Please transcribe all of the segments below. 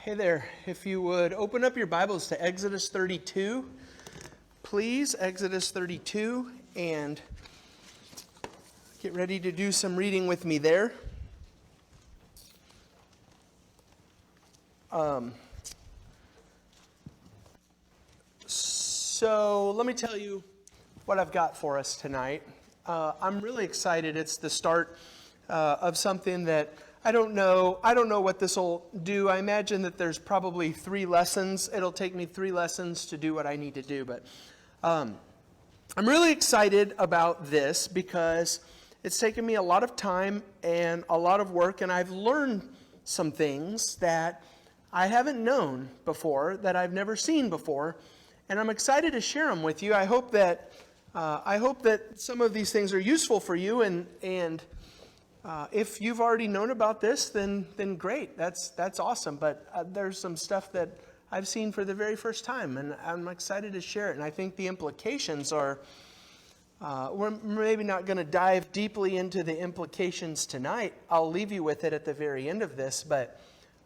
Hey there, if you would open up your Bibles to Exodus 32, please, Exodus 32, and get ready to do some reading with me there. So let me tell you what I've got for us tonight. I'm really excited. It's the start of something that I don't know what this will do. I imagine that there's probably 3 lessons. It'll take me 3 lessons to do what I need to do. But I'm really excited about this because it's taken me a lot of time and a lot of work, and I've learned some things that I haven't known before, that I've never seen before, and I'm excited to share them with you. I hope that some of these things are useful for you, and if you've already known about this, then great. That's awesome. But there's some stuff that I've seen for the very first time, and I'm excited to share it. And I think the implications are, we're maybe not going to dive deeply into the implications tonight. I'll leave you with it at the very end of this. But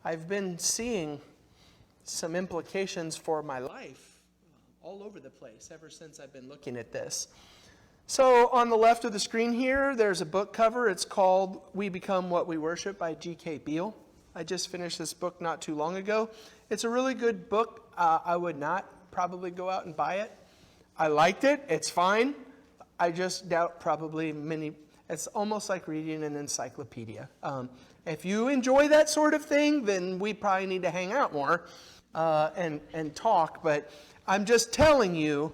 I've been seeing some implications for my life all over the place ever since I've been looking at this. So on the left of the screen here, there's a book cover. It's called We Become What We Worship by G.K. Beale. I just finished this book not too long ago. It's a really good book. I would not probably go out and buy it. I liked it. It's fine. I just doubt probably it's almost like reading an encyclopedia. If you enjoy that sort of thing, then we probably need to hang out more and talk. But I'm just telling you,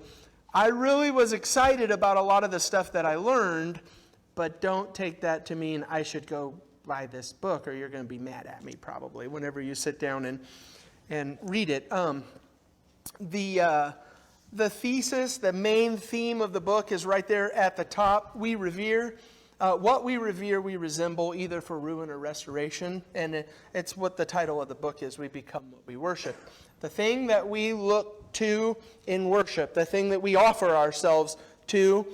I really was excited about a lot of the stuff that I learned, but don't take that to mean I should go buy this book, or you're going to be mad at me probably whenever you sit down and read it. The thesis, the main theme of the book is right there at the top. We revere. What we revere, we resemble, either for ruin or restoration. And it's what the title of the book is, We Become What We Worship. The thing that we look to in worship, the thing that we offer ourselves to,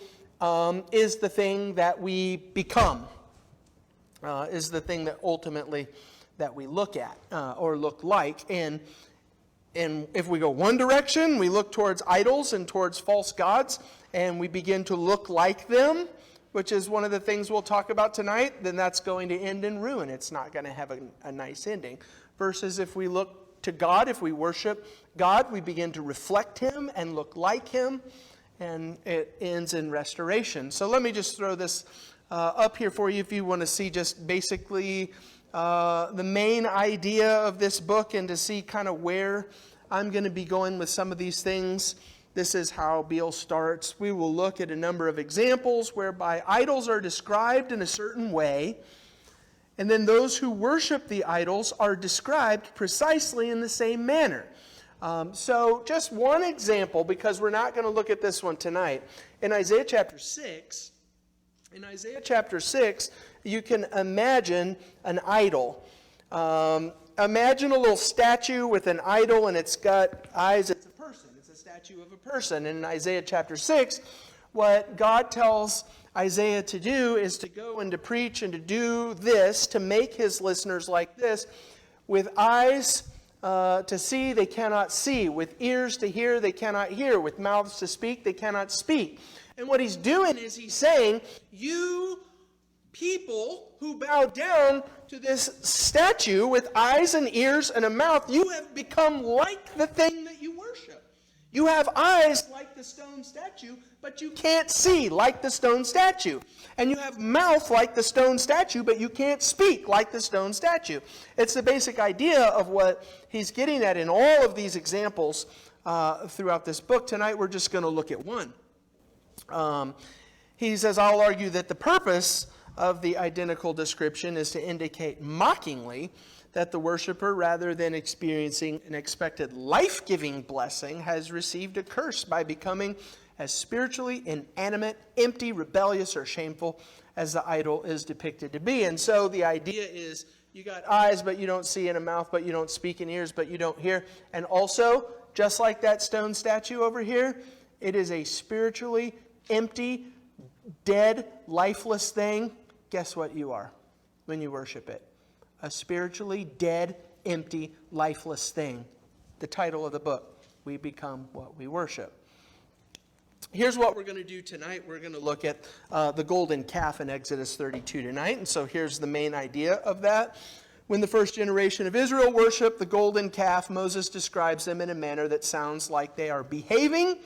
is the thing that we become, is the thing that ultimately that we look at or look like. And if we go one direction, we look towards idols and towards false gods, and we begin to look like them, which is one of the things we'll talk about tonight, then that's going to end in ruin. It's not going to have a nice ending. Versus if we look to God, if we worship God, we begin to reflect Him and look like Him, and it ends in restoration. So let me just throw this up here for you if you want to see just basically the main idea of this book and to see kind of where I'm going to be going with some of these things. This is how Beale starts. We will look at a number of examples whereby idols are described in a certain way, and then those who worship the idols are described precisely in the same manner. So just one example, because we're not going to look at this one tonight. In Isaiah chapter 6, you can imagine an idol. Imagine a little statue with an idol, and it's got eyes. It's a person. It's a statue of a person. And in Isaiah chapter 6, what God tells Isaiah to do is to go and to preach and to do this, to make his listeners like this, with eyes to see, they cannot see, with ears to hear, they cannot hear, with mouths to speak, they cannot speak. And what he's doing is he's saying, you people who bow down to this statue with eyes and ears and a mouth, you have become like the thing that you worship. You have eyes like the stone statue, but you can't see like the stone statue. And you have mouth like the stone statue, but you can't speak like the stone statue. It's the basic idea of what he's getting at in all of these examples throughout this book. Tonight we're just going to look at one. He says, I'll argue that the purpose of the identical description is to indicate mockingly that the worshiper, rather than experiencing an expected life-giving blessing, has received a curse by becoming as spiritually inanimate, empty, rebellious, or shameful as the idol is depicted to be. And so the idea is you got eyes, but you don't see, and a mouth, but you don't speak, and ears, but you don't hear. And also, just like that stone statue over here, it is a spiritually empty, dead, lifeless thing. Guess what you are when you worship it? A spiritually dead, empty, lifeless thing. The title of the book, We Become What We Worship. Here's what we're going to do tonight. We're going to look at the golden calf in Exodus 32 tonight. And so here's the main idea of that. When the first generation of Israel worshiped the golden calf, Moses describes them in a manner that sounds like they are behaving,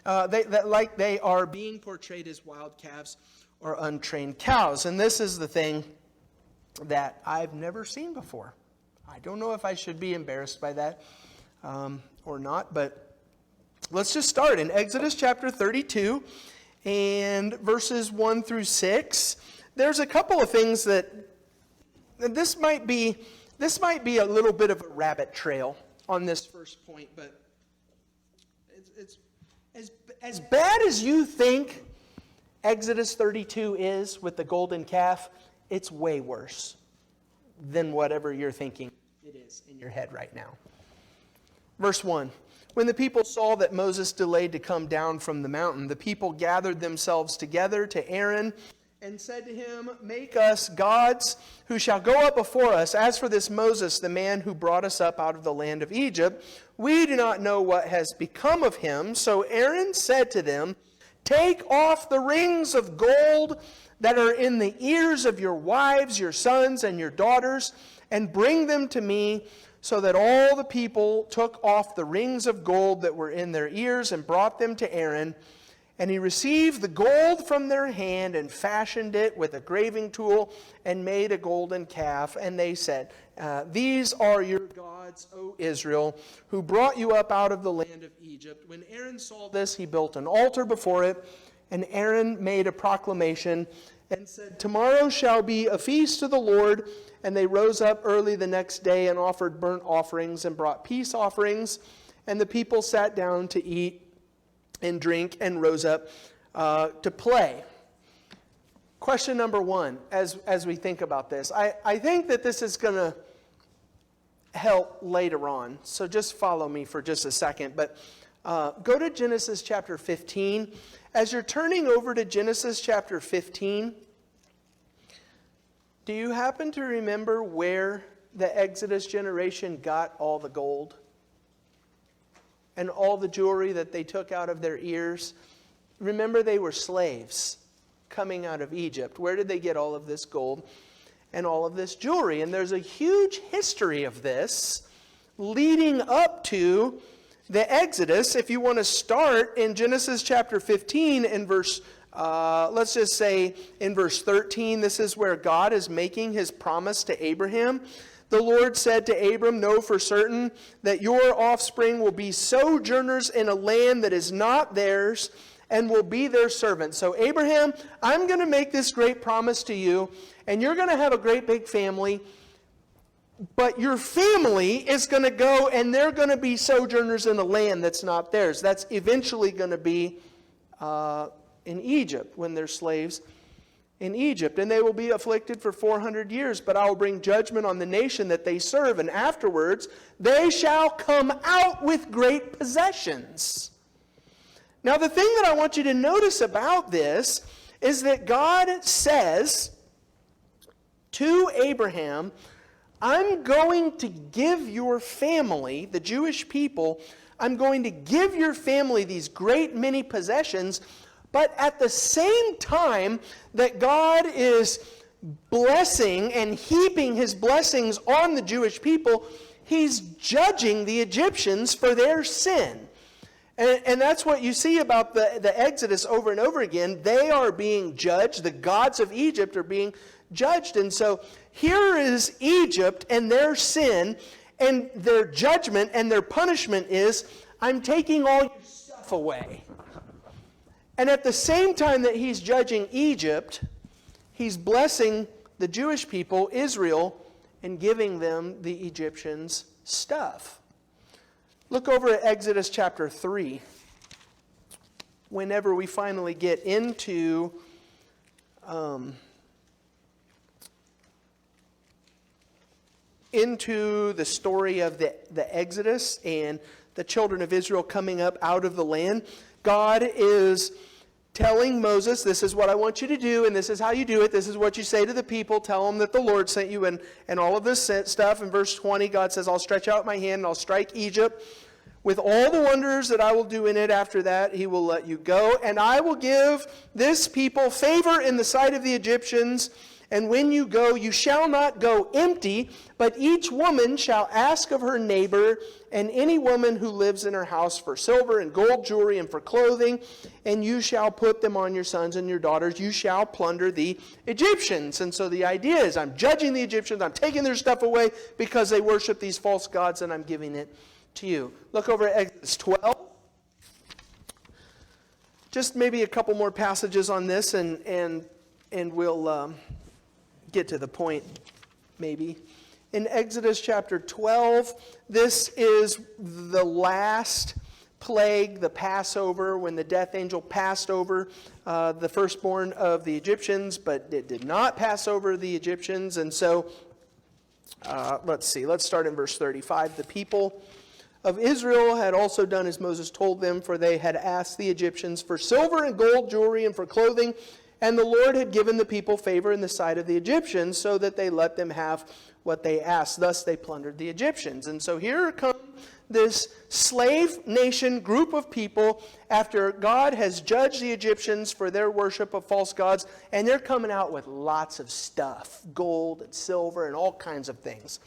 like they are being portrayed as wild calves or untrained cows. And this is the thing that I've never seen before. I don't know if I should be embarrassed by that or not, but let's just start in Exodus chapter 32 and verses 1 through 6. There's a couple of things that this might be a little bit of a rabbit trail on this first point, but it's as bad as you think Exodus 32 is with the golden calf, it's way worse than whatever you're thinking it is in your head right now. Verse 1. When the people saw that Moses delayed to come down from the mountain, the people gathered themselves together to Aaron and said to him, "Make us gods who shall go up before us. As for this Moses, the man who brought us up out of the land of Egypt, we do not know what has become of him." So Aaron said to them, "Take off the rings of gold that are in the ears of your wives, your sons, and your daughters, and bring them to me." So that all the people took off the rings of gold that were in their ears and brought them to Aaron. And he received the gold from their hand and fashioned it with a graving tool and made a golden calf. And they said, "These are your gods, O Israel, who brought you up out of the land of Egypt." When Aaron saw this, he built an altar before it. And Aaron made a proclamation and said, "Tomorrow shall be a feast to the Lord." And they rose up early the next day and offered burnt offerings and brought peace offerings. And the people sat down to eat and drink and rose up to play. Question number one, as we think about this. I think that this is going to help later on. So just follow me for just a second. But go to Genesis chapter 15. As you're turning over to Genesis chapter 15, do you happen to remember where the Exodus generation got all the gold and all the jewelry that they took out of their ears? Remember, they were slaves coming out of Egypt. Where did they get all of this gold and all of this jewelry? And there's a huge history of this leading up to the Exodus. If you want to start in Genesis chapter 15 and let's just say in verse 13, this is where God is making his promise to Abraham. The Lord said to Abram, "Know for certain that your offspring will be sojourners in a land that is not theirs and will be their servants." So Abraham, I'm going to make this great promise to you, and you're going to have a great big family, but your family is going to go and they're going to be sojourners in a land that's not theirs. That's eventually going to be in Egypt, when they're slaves in Egypt. "And they will be afflicted for 400 years, but I will bring judgment on the nation that they serve, and afterwards they shall come out with great possessions." Now the thing that I want you to notice about this is that God says to Abraham, "I'm going to give your family," the Jewish people, "I'm going to give your family these great many possessions." But at the same time that God is blessing and heaping his blessings on the Jewish people, he's judging the Egyptians for their sin. And that's what you see about the Exodus over and over again. They are being judged. The gods of Egypt are being judged. And so here is Egypt and their sin, and their judgment and their punishment is, "I'm taking all your stuff away." And at the same time that he's judging Egypt, he's blessing the Jewish people, Israel, and giving them the Egyptians' stuff. Look over at Exodus chapter 3. Whenever we finally get into the story of the Exodus and the children of Israel coming up out of the land, God is telling Moses, this is what I want you to do, and this is how you do it. This is what you say to the people. Tell them that the Lord sent you, and all of this stuff. In verse 20, God says, I'll stretch out my hand and I'll strike Egypt with all the wonders that I will do in it. After that, he will let you go. And I will give this people favor in the sight of the Egyptians. And when you go, you shall not go empty, but each woman shall ask of her neighbor and any woman who lives in her house for silver and gold jewelry and for clothing, and you shall put them on your sons and your daughters. You shall plunder the Egyptians. And so the idea is I'm judging the Egyptians, I'm taking their stuff away because they worship these false gods, and I'm giving it to you. Look over at Exodus 12. Just maybe a couple more passages on this, and we'll get to the point, maybe. In Exodus chapter 12, this is the last plague, the Passover, when the death angel passed over the firstborn of the Egyptians, but it did not pass over the Egyptians. And so, let's see, let's start in verse 35. The people of Israel had also done as Moses told them, for they had asked the Egyptians for silver and gold jewelry and for clothing, and the Lord had given the people favor in the sight of the Egyptians, so that they let them have what they asked. Thus they plundered the Egyptians. And so here comes this slave nation group of people after God has judged the Egyptians for their worship of false gods, and they're coming out with lots of stuff, gold and silver and all kinds of things.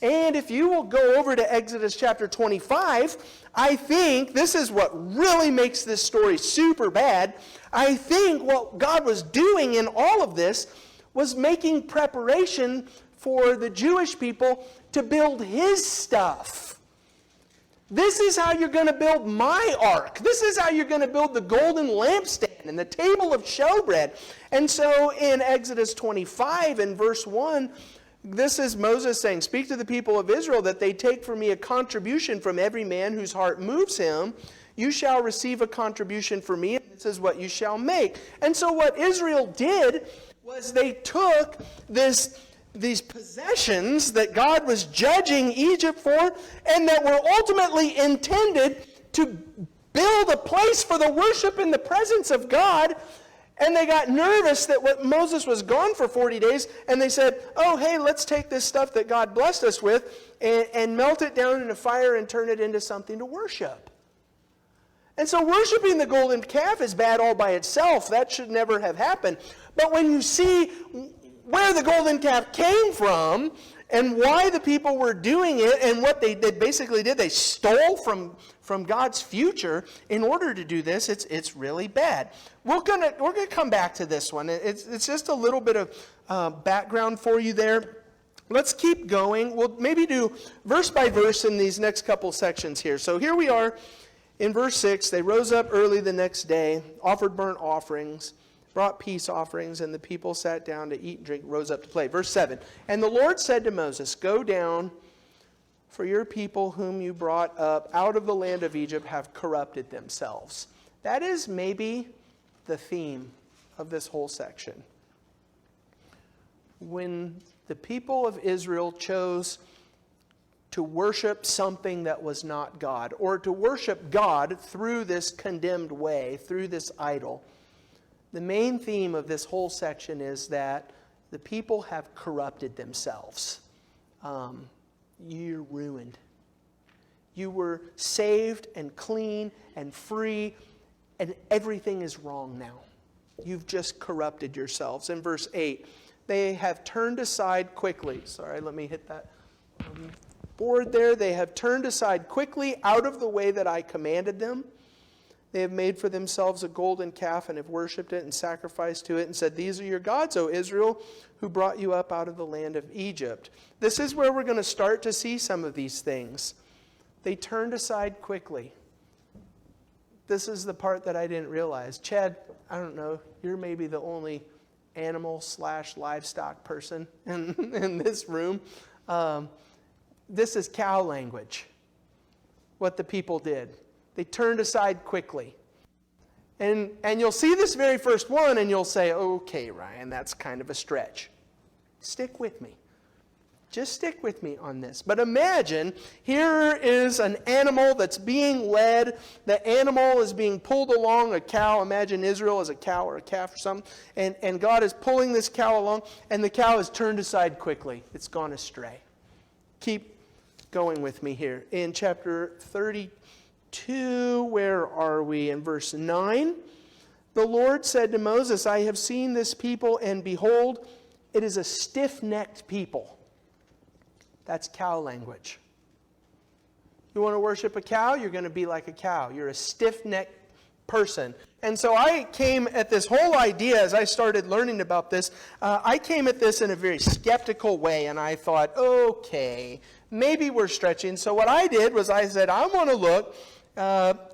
And if you will go over to Exodus chapter 25, I think this is what really makes this story super bad. I think what God was doing in all of this was making preparation for the Jewish people to build his stuff. This is how you're going to build my ark. This is how you're going to build the golden lampstand and the table of showbread. And so in Exodus 25 and verse 1, this is Moses saying, speak to the people of Israel that they take for me a contribution from every man whose heart moves him. You shall receive a contribution for me, and this is what you shall make. And so what Israel did was they took these possessions that God was judging Egypt for, and that were ultimately intended to build a place for the worship in the presence of God. And they got nervous that what Moses was gone for 40 days, and they said, oh, hey, let's take this stuff that God blessed us with and melt it down in a fire and turn it into something to worship. And so worshiping the golden calf is bad all by itself. That should never have happened. But when you see where the golden calf came from and why the people were doing it and what they basically did, they stole from God's future in order to do this, it's really bad. We're gonna come back to this one. It's just a little bit of background for you there. Let's keep going. We'll maybe do verse by verse in these next couple sections here. So here we are in verse 6. They rose up early the next day, offered burnt offerings, brought peace offerings, and the people sat down to eat and drink, rose up to play. Verse 7, and the Lord said to Moses, go down, for your people whom you brought up out of the land of Egypt have corrupted themselves. That is maybe the theme of this whole section. When the people of Israel chose to worship something that was not God, or to worship God through this condemned way, through this idol, the main theme of this whole section is that the people have corrupted themselves. You're ruined. You were saved and clean and free, and everything is wrong now. You've just corrupted yourselves. In verse 8, they have turned aside quickly. Sorry, let me hit that board there. They have turned aside quickly out of the way that I commanded them. They have made for themselves a golden calf and have worshipped it and sacrificed to it and said, these are your gods, O Israel, who brought you up out of the land of Egypt. This is where we're going to start to see some of these things. They turned aside quickly. This is the part that I didn't realize. Chad, I don't know, you're maybe the only animal/livestock person in this room. This is cow language, what the people did. They turned aside quickly. And you'll see this very first one and you'll say, okay, Ryan, that's kind of a stretch. Stick with me. Just stick with me on this. But imagine here is an animal that's being led. The animal is being pulled along a cow. Imagine Israel as a cow or a calf or something. And God is pulling this cow along, and the cow is turned aside quickly. It's gone astray. Keep going with me here. In chapter 32, where are we? In verse 9. The Lord said to Moses, I have seen this people, and behold, it is a stiff-necked people. That's cow language. You want to worship a cow? You're going to be like a cow. You're a stiff-necked person. And so I came at this whole idea as I started learning about this. I came at this in a very skeptical way, and I thought, okay, maybe we're stretching. So what I did was I said, I want to look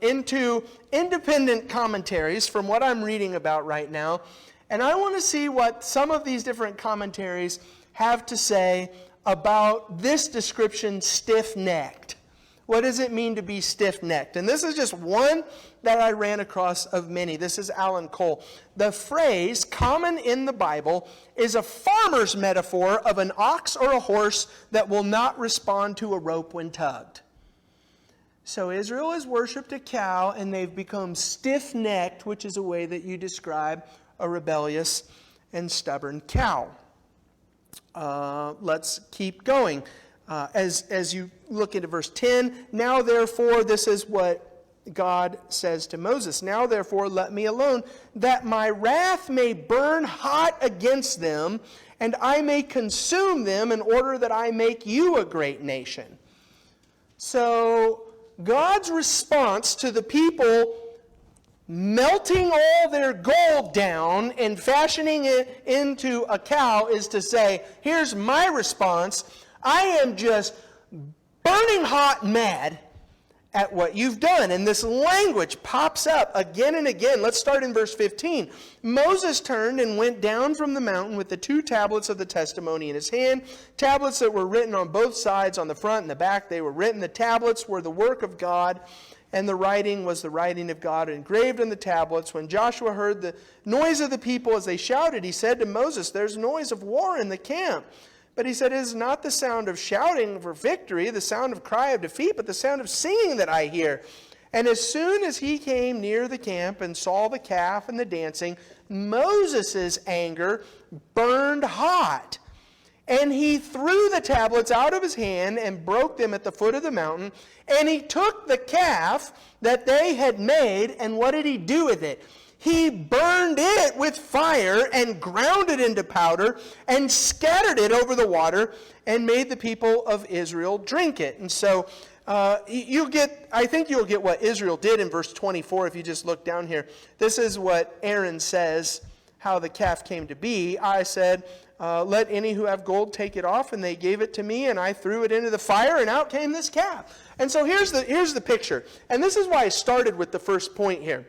into independent commentaries from what I'm reading about right now, and I want to see what some of these different commentaries have to say about this description, stiff-necked. What does it mean to be stiff-necked? And this is just one that I ran across of many. This is Alan Cole. The phrase, common in the Bible, is a farmer's metaphor of an ox or a horse that will not respond to a rope when tugged. So Israel has worshipped a cow, and they've become stiff-necked, which is a way that you describe a rebellious and stubborn cow. Let's keep going. As you look into verse 10, now therefore, this is what God says to Moses, now therefore let me alone, that my wrath may burn hot against them, and I may consume them in order that I make you a great nation. So God's response to the people melting all their gold down and fashioning it into a cow is to say, here's my response. I am just burning hot mad at what you've done. And this language pops up again and again. Let's start in verse 15. Moses turned and went down from the mountain with the 2 tablets of the testimony in his hand, tablets that were written on both sides, on the front and the back. They were written. The tablets were the work of God, and the writing was the writing of God engraved on the tablets. When Joshua heard the noise of the people as they shouted, he said to Moses, there's noise of war in the camp. But he said, it is not the sound of shouting for victory, the sound of cry of defeat, but the sound of singing that I hear. And as soon as he came near the camp and saw the calf and the dancing, Moses' anger burned hot. And he threw the tablets out of his hand and broke them at the foot of the mountain. And he took the calf that they had made, and what did he do with it? He burned it with fire and ground it into powder and scattered it over the water and made the people of Israel drink it. And so I think you'll get what Israel did in verse 24 if you just look down here. This is what Aaron says, how the calf came to be. I said, let any who have gold take it off, and they gave it to me, and I threw it into the fire, and out came this calf. And so here's the picture. And this is why I started with the first point here.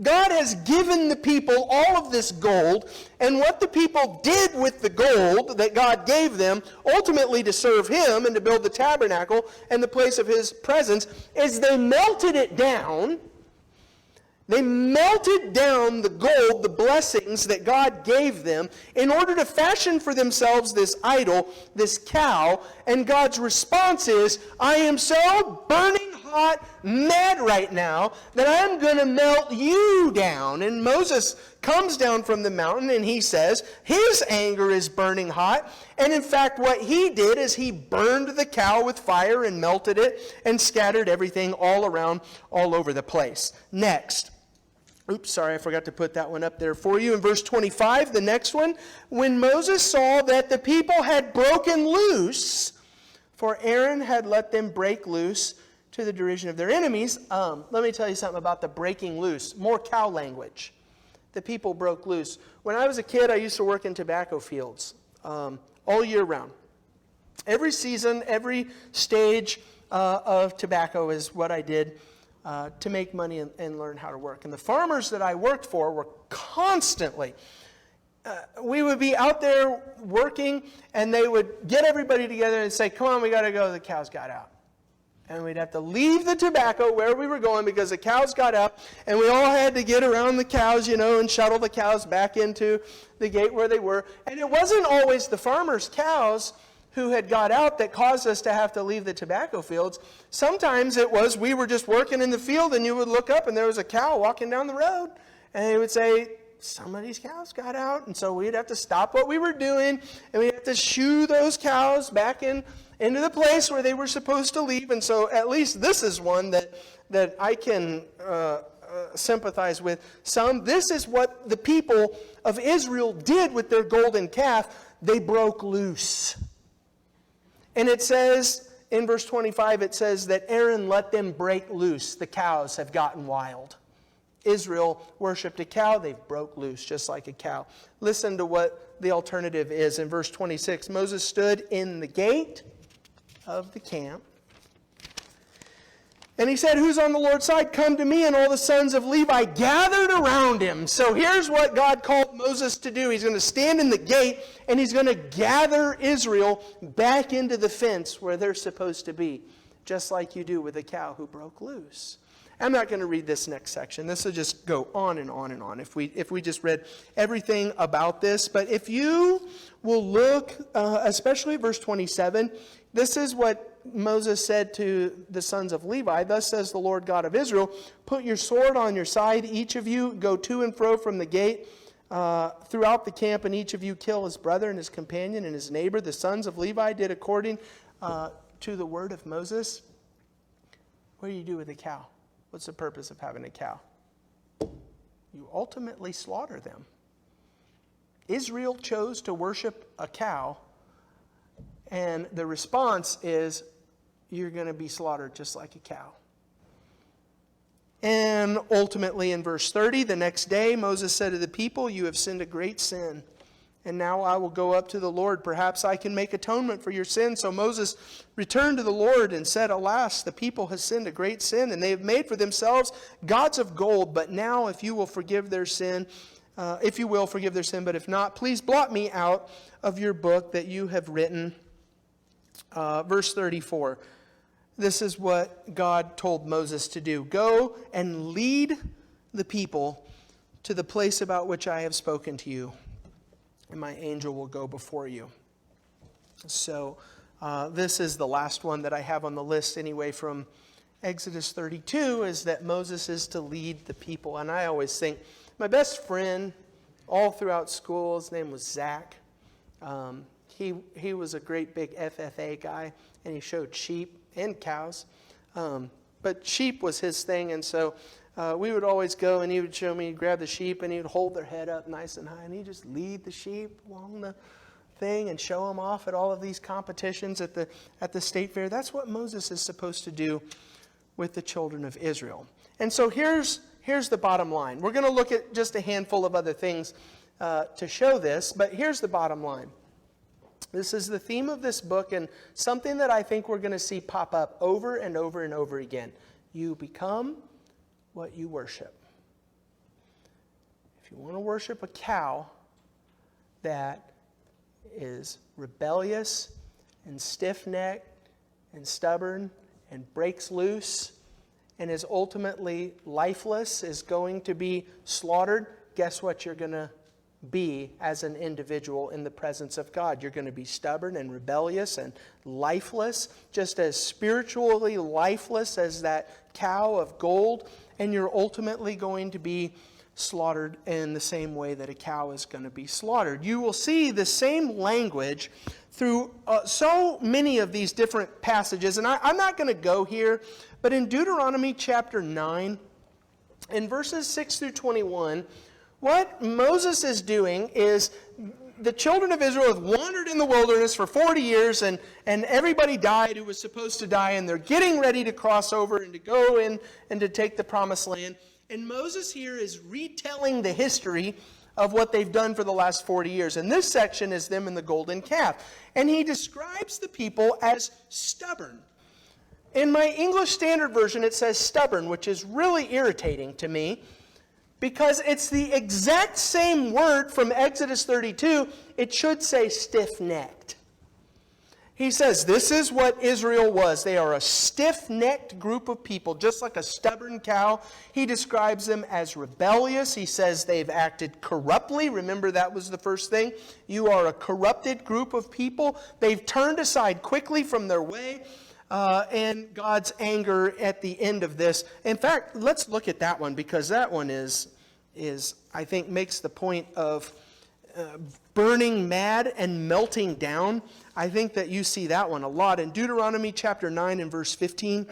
God has given the people all of this gold, and what the people did with the gold that God gave them, ultimately to serve Him and to build the tabernacle and the place of His presence, is they melted it down. They melted down the gold, the blessings that God gave them, in order to fashion for themselves this idol, this cow. And God's response is, I am so burning hot mad right now that I'm going to melt you down. And Moses comes down from the mountain and he says his anger is burning hot. And in fact, what he did is he burned the cow with fire and melted it and scattered everything all around, all over the place. Next. Oops, sorry, I forgot to put that one up there for you. In verse 25, the next one, when Moses saw that the people had broken loose, for Aaron had let them break loose to the derision of their enemies. Let me tell you something about the breaking loose. More cow language. The people broke loose. When I was a kid, I used to work in tobacco fields all year round. Every season, every stage of tobacco is what I did to make money and learn how to work. And the farmers that I worked for were constantly, we would be out there working, and they would get everybody together and say, come on, we got to go, the cows got out. And we'd have to leave the tobacco where we were going because the cows got out, and we all had to get around the cows, and shuttle the cows back into the gate where they were. And it wasn't always the farmers' cows who had got out that caused us to have to leave the tobacco fields. Sometimes it was we were just working in the field and you would look up and there was a cow walking down the road. And they would say, somebody's cows got out. And so we'd have to stop what we were doing and we'd have to shoo those cows back into the place where they were supposed to leave. And so at least this is one that I can sympathize with some. This is what the people of Israel did with their golden calf. They broke loose. And it says, in verse 25, it says that Aaron let them break loose. The cows have gotten wild. Israel worshipped a cow. They broke loose just like a cow. Listen to what the alternative is. In verse 26, Moses stood in the gate of the camp. And he said, who's on the Lord's side? Come to me. And all the sons of Levi gathered around him. So here's what God called Moses to do. He's going to stand in the gate and he's going to gather Israel back into the fence where they're supposed to be. Just like you do with a cow who broke loose. I'm not going to read this next section. This will just go on and on and on if we just read everything about this. But if you will look, especially verse 27, this is what Moses said to the sons of Levi. Thus says the Lord God of Israel, put your sword on your side, each of you go to and fro from the gate throughout the camp, and each of you kill his brother and his companion and his neighbor. The sons of Levi did according to the word of Moses. What do you do with a cow? What's the purpose of having a cow? You ultimately slaughter them. Israel chose to worship a cow, and the response is, you're going to be slaughtered just like a cow. And ultimately in verse 30, the next day Moses said to the people, you have sinned a great sin. And now I will go up to the Lord. Perhaps I can make atonement for your sin. So Moses returned to the Lord and said, alas, the people have sinned a great sin, and they have made for themselves gods of gold. But now if you will forgive their sin, but if not, please blot me out of your book that you have written. Verse 34. This is what God told Moses to do. Go and lead the people to the place about which I have spoken to you, and my angel will go before you. So this is the last one that I have on the list anyway from Exodus 32, is that Moses is to lead the people. And I always think, my best friend all throughout school, his name was Zach. He was a great big FFA guy, and he showed sheep and cows. But sheep was his thing, and so we would always go, and he would show me, he'd grab the sheep, and he would hold their head up nice and high, and he'd just lead the sheep along the thing and show them off at all of these competitions at the state fair. That's what Moses is supposed to do with the children of Israel. And so here's the bottom line. We're going to look at just a handful of other things to show this, but here's the bottom line. This is the theme of this book, and something that I think we're going to see pop up over and over and over again. You become what you worship. If you want to worship a cow that is rebellious and stiff-necked and stubborn and breaks loose and is ultimately lifeless, is going to be slaughtered, guess what you're going to be as an individual in the presence of God? You're going to be stubborn and rebellious and lifeless, just as spiritually lifeless as that cow of gold, and you're ultimately going to be slaughtered in the same way that a cow is going to be slaughtered. You will see the same language through so many of these different passages, and I'm not going to go here, but in Deuteronomy chapter 9, in verses 6 through 21, what Moses is doing is, the children of Israel have wandered in the wilderness for 40 years, and everybody died who was supposed to die, and they're getting ready to cross over and to go in and to take the promised land. And Moses here is retelling the history of what they've done for the last 40 years. And this section is them and the golden calf. And he describes the people as stubborn. In my English Standard Version, it says stubborn, which is really irritating to me, because it's the exact same word from Exodus 32. It should say stiff-necked. He says this is what Israel was. They are a stiff-necked group of people, just like a stubborn cow. He describes them as rebellious. He says they've acted corruptly. Remember, that was the first thing. You are a corrupted group of people. They've turned aside quickly from their way. And God's anger at the end of this. In fact, let's look at that one, because that one is I think, makes the point of burning mad and melting down. I think that you see that one a lot. In Deuteronomy chapter 9 and verse 15,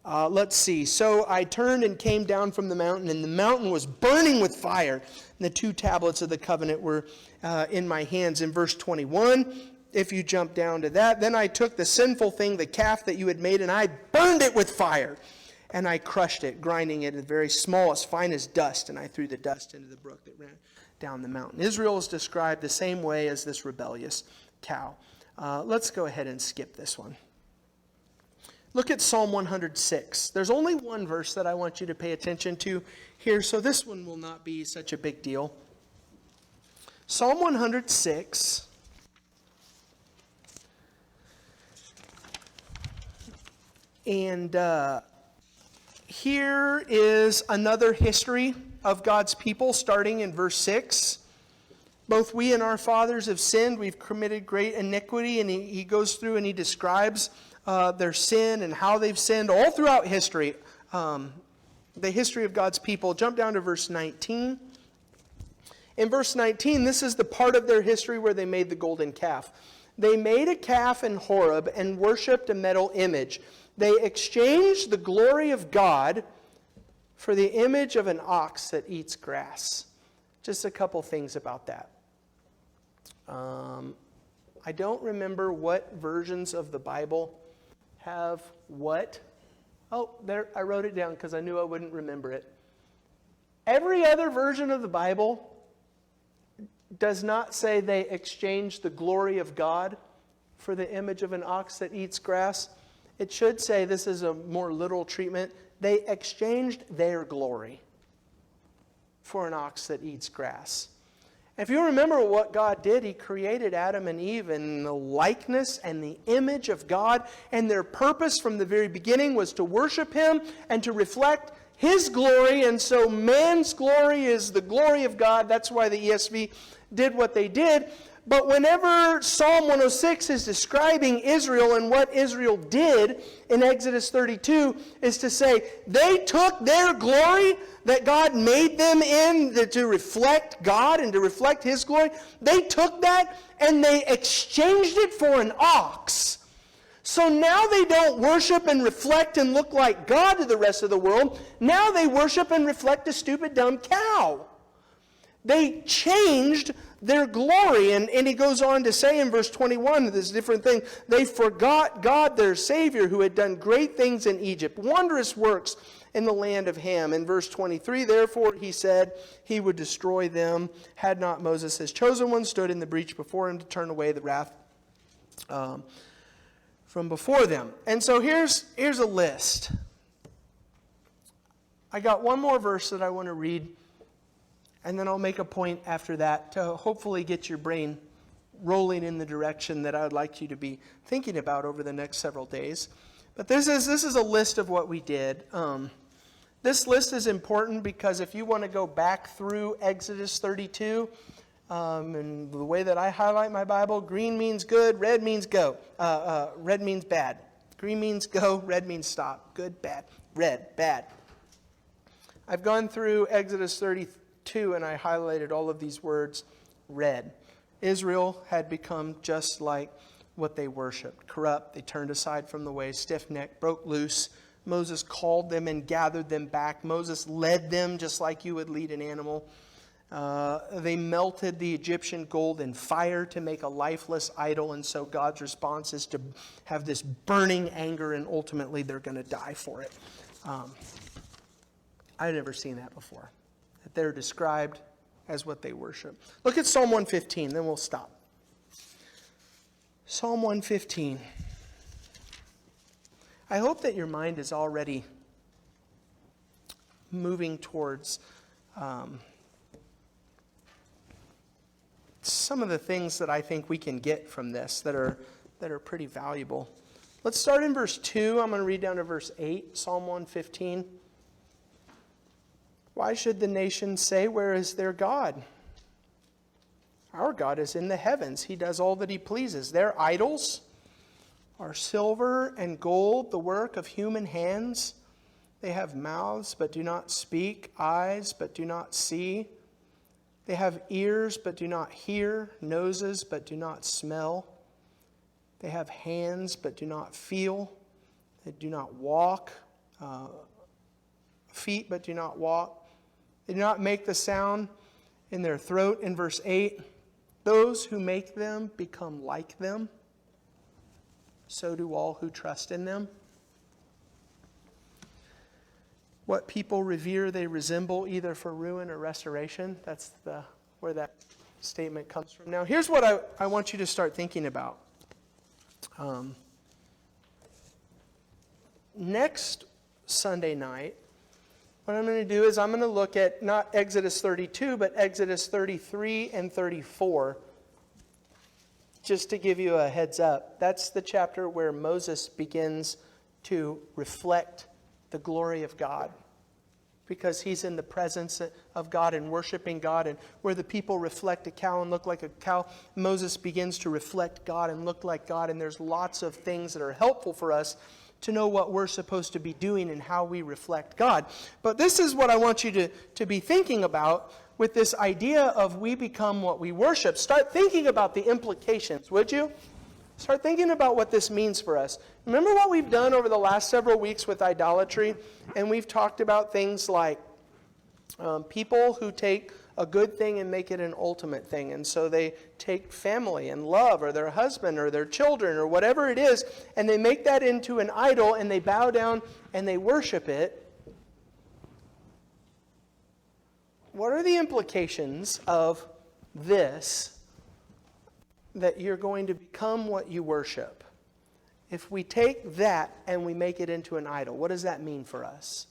let's see. So I turned and came down from the mountain, and the mountain was burning with fire. And the 2 tablets of the covenant were in my hands. In verse 21, if you jump down to that, then I took the sinful thing, the calf that you had made, and I burned it with fire. And I crushed it, grinding it very small, as fine as dust. And I threw the dust into the brook that ran down the mountain. Israel is described the same way as this rebellious cow. Let's go ahead and skip this one. Look at Psalm 106. There's only one verse that I want you to pay attention to here, so this one will not be such a big deal. Psalm 106. And here is another history of God's people, starting in verse 6. Both we and our fathers have sinned. We've committed great iniquity. And he goes through and he describes their sin and how they've sinned all throughout history. The history of God's people. Jump down to verse 19. In verse 19, this is the part of their history where they made the golden calf. They made a calf in Horeb and worshipped a metal image. They exchanged the glory of God for the image of an ox that eats grass. Just a couple things about that. I don't remember what versions of the Bible have what. Oh, there, I wrote it down because I knew I wouldn't remember it. Every other version of the Bible does not say they exchanged the glory of God for the image of an ox that eats grass. It should say, this is a more literal treatment, they exchanged their glory for an ox that eats grass. If you remember what God did, He created Adam and Eve in the likeness and the image of God, and their purpose from the very beginning was to worship Him and to reflect His glory, and so man's glory is the glory of God. That's why the ESV did what they did. But whenever Psalm 106 is describing Israel and what Israel did in Exodus 32, is to say they took their glory that God made them in to reflect God and to reflect His glory. They took that and they exchanged it for an ox. So now they don't worship and reflect and look like God to the rest of the world. Now they worship and reflect a stupid, dumb cow. They changed their glory. And he goes on to say in verse 21, this different thing, they forgot God, their Savior, who had done great things in Egypt, wondrous works in the land of Ham. In verse 23, therefore he said he would destroy them, had not Moses, his chosen one, stood in the breach before him to turn away the wrath from before them. And so here's a list. I got one more verse that I want to read, and then I'll make a point after that to hopefully get your brain rolling in the direction that I would like you to be thinking about over the next several days. But this is a list of what we did. This list is important because if you want to go back through Exodus 32, and the way that I highlight my Bible, green means good, red means go. Red means bad. Green means go, red means stop. Good, bad. Red, bad. I've gone through Exodus 32 and I highlighted all of these words red. Israel had become just like what they worshipped. Corrupt, they turned aside from the way, stiff-necked, broke loose. Moses called them and gathered them back. Moses led them just like you would lead an animal. They melted the Egyptian gold in fire to make a lifeless idol, and so God's response is to have this burning anger, and ultimately they're going to die for it. I've never seen that before, that they're described as what they worship. Look at Psalm 115, then we'll stop. Psalm 115. I hope that your mind is already moving towards some of the things that I think we can get from this that are that are pretty valuable. Let's start in verse 2. I'm going to read down to verse 8, Psalm 115. Why should the nations say, where is their God? Our God is in the heavens. He does all that he pleases. Their idols are silver and gold, the work of human hands. They have mouths but do not speak, eyes but do not see. They have ears but do not hear, noses but do not smell. They have hands but do not feel. They do not walk, feet but do not walk. They do not make the sound in their throat. In verse 8, those who make them become like them. So do all who trust in them. What people revere, they resemble either for ruin or restoration. That's where that statement comes from. Now, here's what I want you to start thinking about. Next Sunday night, what I'm going to do is I'm going to look at not Exodus 32, but Exodus 33 and 34. Just to give you a heads up, that's the chapter where Moses begins to reflect the glory of God, because he's in the presence of God and worshiping God, and where the people reflect a cow and look like a cow, Moses begins to reflect God and look like God, and there's lots of things that are helpful for us to know what we're supposed to be doing and how we reflect God. But this is what I want you to be thinking about with this idea of we become what we worship. Start thinking about the implications, would you? Start thinking about what this means for us. Remember what we've done over the last several weeks with idolatry? And we've talked about things like people who take a good thing and make it an ultimate thing. And so they take family and love or their husband or their children or whatever it is, and they make that into an idol and they bow down and they worship it. What are the implications of this, that you're going to become what you worship? If we take that and we make it into an idol, what does that mean for us?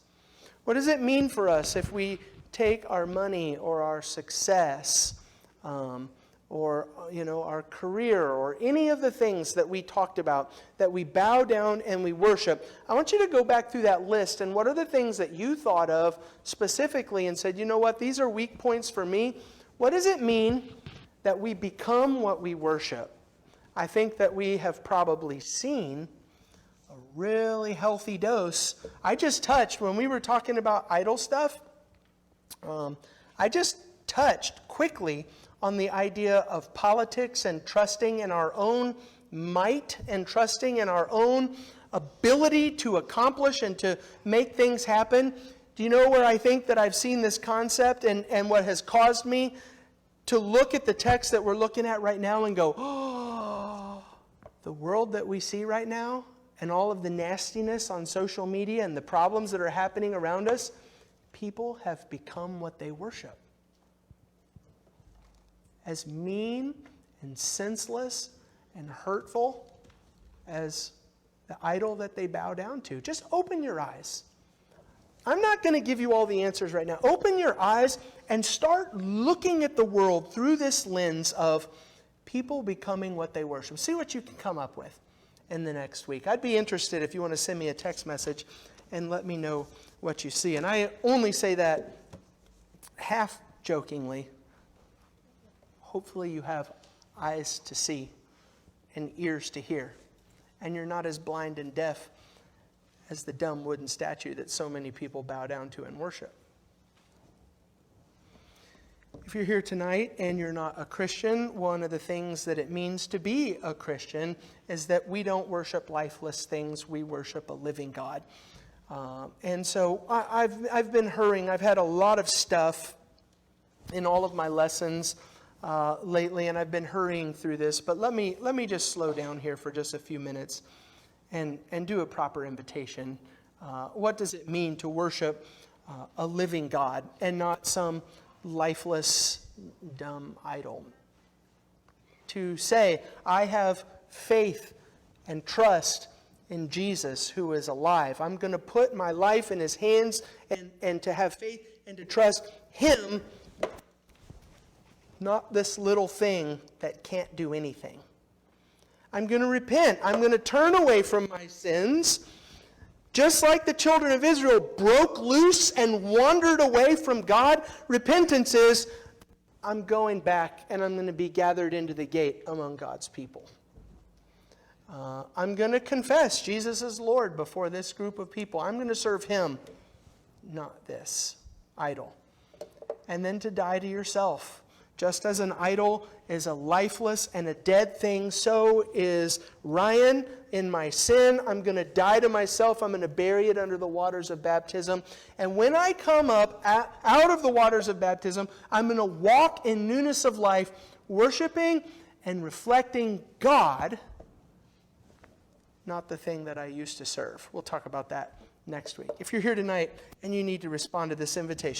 What does it mean for us if we take our money or our success or our career or any of the things that we talked about, that we bow down and we worship? I want you to go back through that list, and what are the things that you thought of specifically and said, you know what, these are weak points for me? What does it mean that we become what we worship? I think that we have probably seen a really healthy dose. I just touched, when we were talking about idol stuff, I just touched quickly on the idea of politics and trusting in our own might and trusting in our own ability to accomplish and to make things happen. Do you know where I think that I've seen this concept and what has caused me to look at the text that we're looking at right now and go, oh, the world that we see right now and all of the nastiness on social media and the problems that are happening around us, people have become what they worship. As mean and senseless and hurtful as the idol that they bow down to. Just open your eyes. I'm not going to give you all the answers right now. Open your eyes and start looking at the world through this lens of people becoming what they worship. See what you can come up with in the next week. I'd be interested if you want to send me a text message and let me know what you see. And I only say that half jokingly. Hopefully you have eyes to see and ears to hear, and you're not as blind and deaf as the dumb wooden statue that so many people bow down to and worship. If you're here tonight and you're not a Christian, one of the things that it means to be a Christian is that we don't worship lifeless things, we worship a living God. And so I've been hurrying. I've had a lot of stuff in all of my lessons lately, and I've been hurrying through this. But let me just slow down here for just a few minutes and do a proper invitation. What does it mean to worship a living God and not some lifeless, dumb idol? To say, I have faith and trust in Jesus who is alive. I'm going to put my life in his hands and to have faith and to trust him, not this little thing that can't do anything. I'm going to repent. I'm going to turn away from my sins. Just like the children of Israel broke loose and wandered away from God, repentance is, I'm going back and I'm going to be gathered into the gate among God's people. I'm going to confess Jesus is Lord before this group of people. I'm going to serve Him, not this idol. And then to die to yourself. Just as an idol is a lifeless and a dead thing, so is Ryan in my sin. I'm going to die to myself. I'm going to bury it under the waters of baptism. And when I come up out of the waters of baptism, I'm going to walk in newness of life, worshiping and reflecting God, not the thing that I used to serve. We'll talk about that next week. If you're here tonight and you need to respond to this invitation,